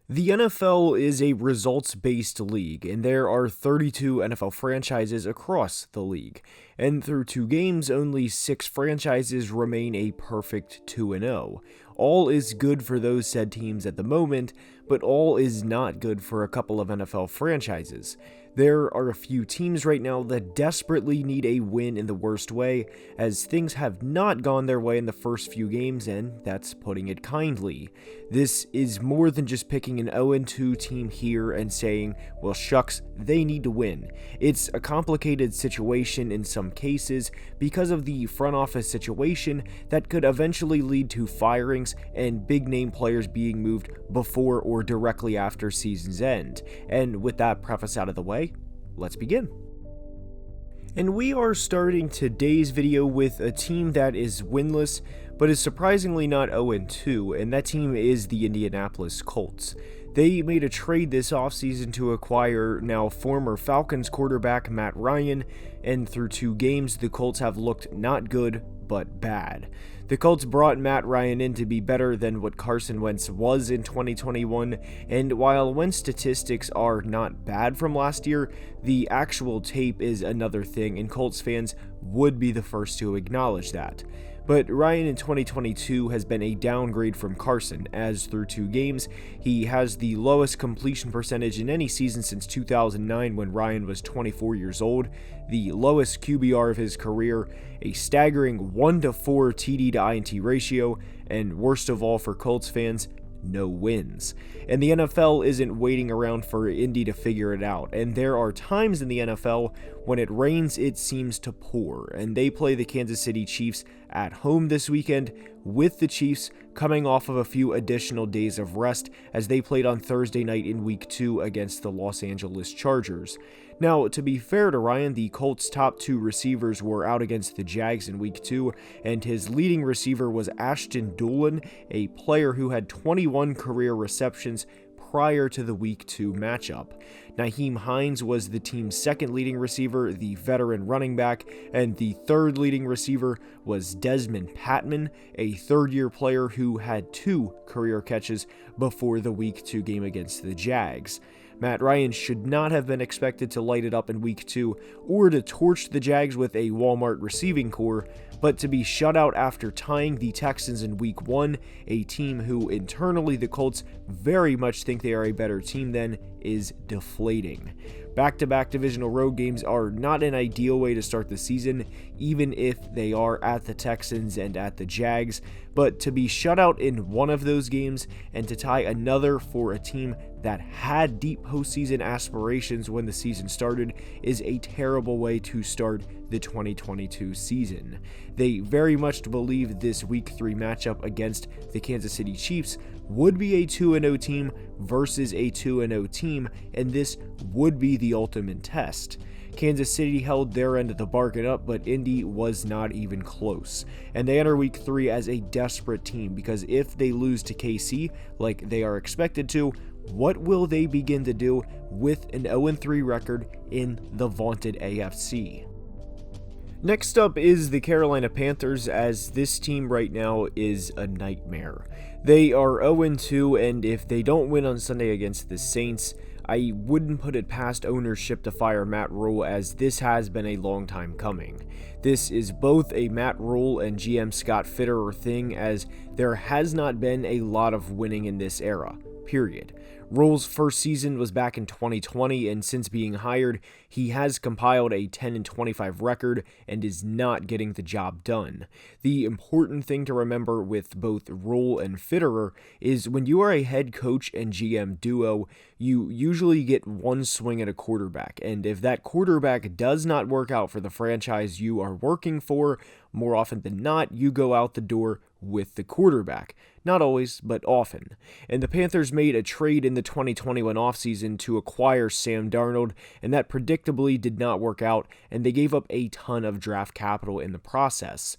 The NFL is a results-based league, and there are 32 NFL franchises across the league. And through 2 games, only 6 franchises remain a perfect 2-0. All is good for those said teams at the moment, but all is not good for a couple of NFL franchises. There are a few teams right now that desperately need a win in the worst way, as things have not gone their way in the first few games, and that's putting it kindly. This is more than just picking an 0-2 team here and saying, well shucks, they need to win. It's a complicated situation in some cases because of the front office situation that could eventually lead to firings and big name players being moved before or directly after season's end. And with that preface out of the way, let's begin. And we are starting today's video with a team that is winless, but is surprisingly not 0-2, and that team is the Indianapolis Colts. They made a trade this offseason to acquire now former Falcons quarterback Matt Ryan, and through 2 games, the Colts have looked not good, but bad. The Colts brought Matt Ryan in to be better than what Carson Wentz was in 2021, and while Wentz statistics are not bad from last year, the actual tape is another thing, and Colts fans would be the first to acknowledge that. But Ryan in 2022 has been a downgrade from Carson, as through 2 games, he has the lowest completion percentage in any season since 2009 when Ryan was 24 years old, the lowest QBR of his career, a staggering 1-4 TD to INT ratio, and worst of all for Colts fans, no wins. And the NFL isn't waiting around for Indy to figure it out, and there are times in the NFL when it rains it seems to pour, and they play the Kansas City Chiefs at home this weekend, with the Chiefs coming off of a few additional days of rest as they played on Thursday night in Week 2 against the Los Angeles Chargers. Now, to be fair to Ryan, the Colts' top 2 receivers were out against the Jags in Week 2, and his leading receiver was Ashton Doolin, a player who had 21 career receptions prior to the Week 2 matchup. Nyheim Hines was the team's second leading receiver, the veteran running back, and the third leading receiver was Desmond Patman, a third-year player who had 2 career catches before the Week 2 game against the Jags. Matt Ryan should not have been expected to light it up in Week 2 or to torch the Jags with a Walmart receiving core, but to be shut out after tying the Texans in Week 1, a team who internally the Colts very much think they are a better team than, is deflating. Back-to-back divisional road games are not an ideal way to start the season, even if they are at the Texans and at the Jags, but to be shut out in one of those games and to tie another for a team that had deep postseason aspirations when the season started is a terrible way to start the 2022 season. They very much believe this Week 3 matchup against the Kansas City Chiefs would be a 2-0 team versus a 2-0 team, and this would be the ultimate test. Kansas City held their end of the bargain up, but Indy was not even close. And they enter Week 3 as a desperate team, because if they lose to KC, like they are expected to, what will they begin to do with an 0-3 record in the vaunted AFC? Next up is the Carolina Panthers, as this team right now is a nightmare. They are 0-2, and if they don't win on Sunday against the Saints, I wouldn't put it past ownership to fire Matt Rule, as this has been a long time coming. This is both a Matt Rule and GM Scott Fitterer thing, as there has not been a lot of winning in this era, period. Rule's first season was back in 2020, and since being hired, he has compiled a 10-25 record and is not getting the job done. The important thing to remember with both Rule and Fitterer is when you are a head coach and GM duo, you usually get one swing at a quarterback, and if that quarterback does not work out for the franchise you are working for, more often than not, you go out the door with the quarterback. Not always, but often. And the Panthers made a trade in the 2021 offseason to acquire Sam Darnold, and that predictably did not work out, and they gave up a ton of draft capital in the process.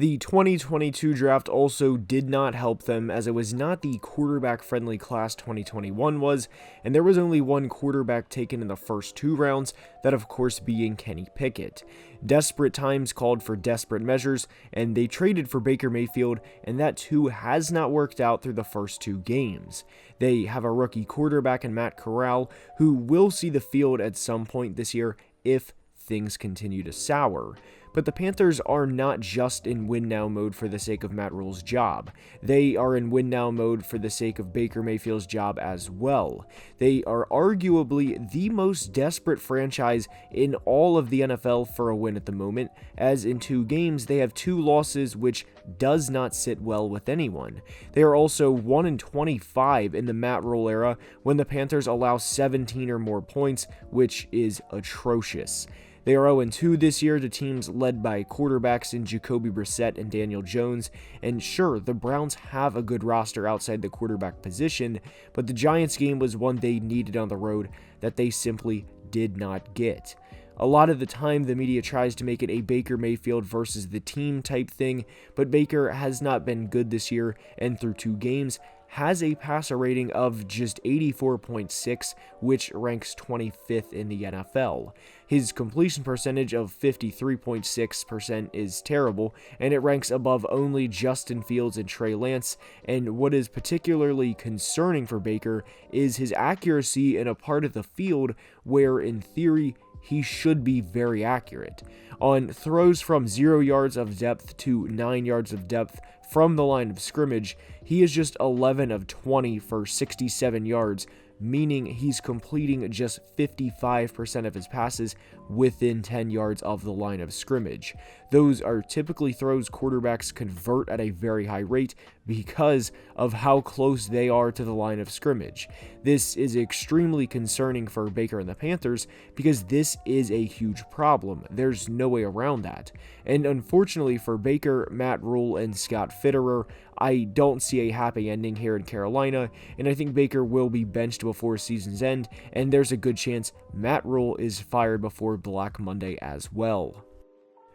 The 2022 draft also did not help them, as it was not the quarterback-friendly class 2021 was, and there was only one quarterback taken in the first 2 rounds, that of course being Kenny Pickett. Desperate times called for desperate measures, and they traded for Baker Mayfield, and that too has not worked out through the first 2 games. They have a rookie quarterback in Matt Corral, who will see the field at some point this year if things continue to sour. But the Panthers are not just in win-now mode for the sake of Matt Rule's job. They are in win-now mode for the sake of Baker Mayfield's job as well. They are arguably the most desperate franchise in all of the NFL for a win at the moment, as in 2 games they have 2 losses, which does not sit well with anyone. They are also 1-25 in the Matt Rule era when the Panthers allow 17 or more points, which is atrocious. They are 0-2 this year to teams led by quarterbacks in Jacoby Brissett and Daniel Jones, and sure, the Browns have a good roster outside the quarterback position, but the Giants game was one they needed on the road that they simply did not get. A lot of the time, the media tries to make it a Baker Mayfield versus the team type thing, but Baker has not been good this year, and through 2 games, has a passer rating of just 84.6, which ranks 25th in the NFL. His completion percentage of 53.6% is terrible, and it ranks above only Justin Fields and Trey Lance, and what is particularly concerning for Baker is his accuracy in a part of the field where, in theory, he should be very accurate. On throws from 0 yards of depth to 9 yards of depth from the line of scrimmage, he is just 11 of 20 for 67 yards, meaning he's completing just 55% of his passes within 10 yards of the line of scrimmage. Those are typically throws quarterbacks convert at a very high rate because of how close they are to the line of scrimmage. This is extremely concerning for Baker and the Panthers because this is a huge problem. There's no way around that. And unfortunately for Baker, Matt Rule, and Scott Fitterer, I don't see a happy ending here in Carolina, and I think Baker will be benched before season's end, and there's a good chance Matt Rule is fired before Black Monday as well.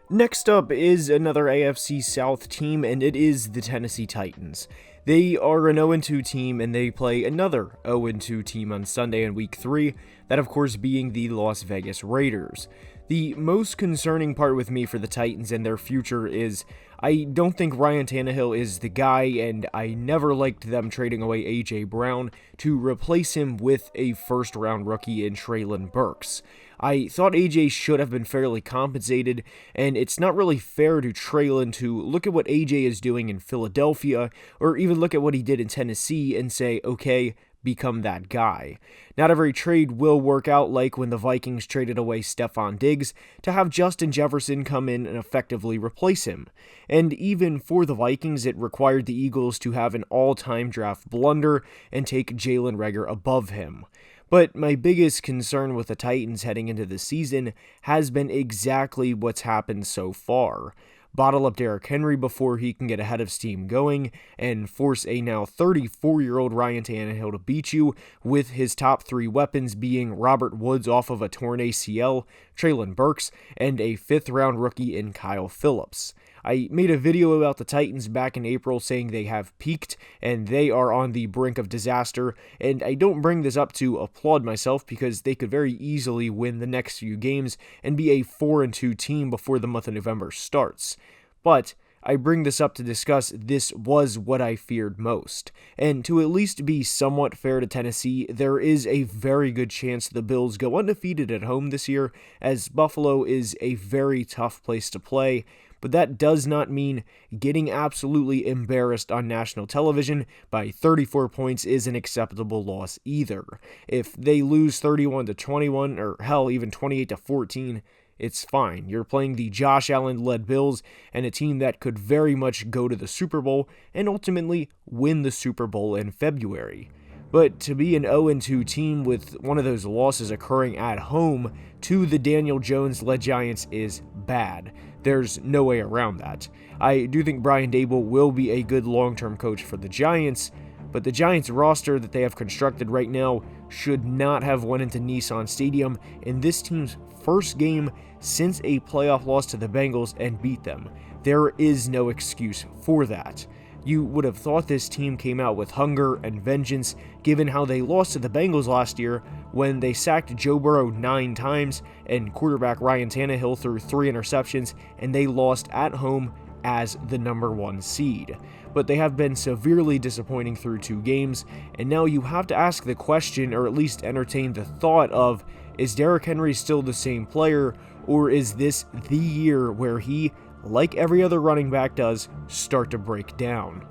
Next up is another AFC South team, and it is the Tennessee Titans. They are an 0-2 team, and they play another 0-2 team on Sunday in Week 3, that of course being the Las Vegas Raiders. The most concerning part with me for the Titans and their future is I don't think Ryan Tannehill is the guy, and I never liked them trading away A.J. Brown to replace him with a first-round rookie in Treylon Burks. I thought AJ should have been fairly compensated, and it's not really fair to Treylon to look at what AJ is doing in Philadelphia, or even look at what he did in Tennessee and say, okay, become that guy. Not every trade will work out, like when the Vikings traded away Stephon Diggs to have Justin Jefferson come in and effectively replace him. And even for the Vikings, it required the Eagles to have an all-time draft blunder and take Jalen Reagor above him. But my biggest concern with the Titans heading into the season has been exactly what's happened so far. Bottle up Derrick Henry before he can get ahead of steam going, and force a now 34-year-old Ryan Tannehill to beat you, with his top 3 weapons being Robert Woods off of a torn ACL, Treylon Burks, and a 5th-round rookie in Kyle Phillips. I made a video about the Titans back in April saying they have peaked and they are on the brink of disaster, and I don't bring this up to applaud myself because they could very easily win the next few games and be a 4-2 team before the month of November starts. But I bring this up to discuss this was what I feared most. And to at least be somewhat fair to Tennessee, there is a very good chance the Bills go undefeated at home this year, as Buffalo is a very tough place to play. But that does not mean getting absolutely embarrassed on national television by 34 points is an acceptable loss either. If they lose 31-21, or hell, even 28-14, it's fine. You're playing the Josh Allen-led Bills and a team that could very much go to the Super Bowl and ultimately win the Super Bowl in February. But to be an 0-2 team with one of those losses occurring at home to the Daniel Jones-led Giants is bad. There's no way around that. I do think Brian Daboll will be a good long-term coach for the Giants, but the Giants roster that they have constructed right now should not have went into Nissan Stadium in this team's first game since a playoff loss to the Bengals and beat them. there is no excuse for that. You would have thought this team came out with hunger and vengeance, given how they lost to the Bengals last year when they sacked Joe Burrow 9 times and quarterback Ryan Tannehill threw 3 interceptions, and they lost at home as the number 1 seed. But they have been severely disappointing through 2 games, and now you have to ask the question, or at least entertain the thought of, is Derrick Henry still the same player, or is this the year where he, like every other running back does, start to break down?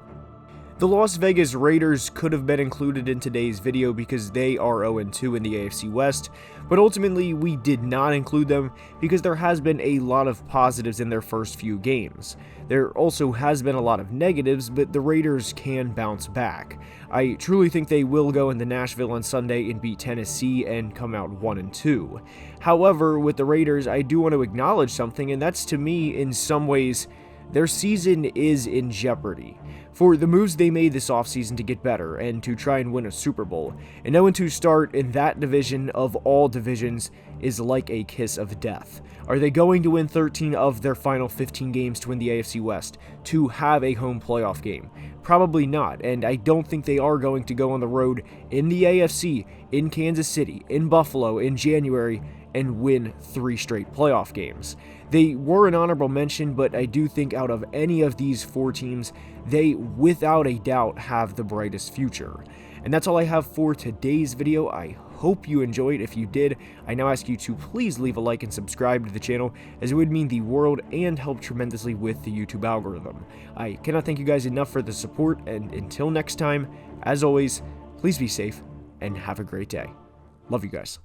The Las Vegas Raiders could have been included in today's video because they are 0-2 in the AFC West, but ultimately we did not include them because there has been a lot of positives in their first few games. There also has been a lot of negatives, but the Raiders can bounce back. I truly think they will go into Nashville on Sunday and beat Tennessee and come out 1-2. However, with the Raiders, I do want to acknowledge something, and that's, to me, in some ways, their season is in jeopardy. For the moves they made this offseason to get better and to try and win a Super Bowl, an 0-2 start in that division of all divisions is like a kiss of death. Are they going to win 13 of their final 15 games to win the AFC West, to have a home playoff game? Probably not, and I don't think they are going to go on the road in the AFC, in Kansas City, in Buffalo, in January, and win 3 straight playoff games. They were an honorable mention, but I do think out of any of these 4 teams, they without a doubt have the brightest future. And that's all I have for today's video. I hope you enjoyed. If you did, I now ask you to please leave a like and subscribe to the channel, as it would mean the world and help tremendously with the YouTube algorithm. I cannot thank you guys enough for the support, and until next time, as always, please be safe and have a great day. Love you guys.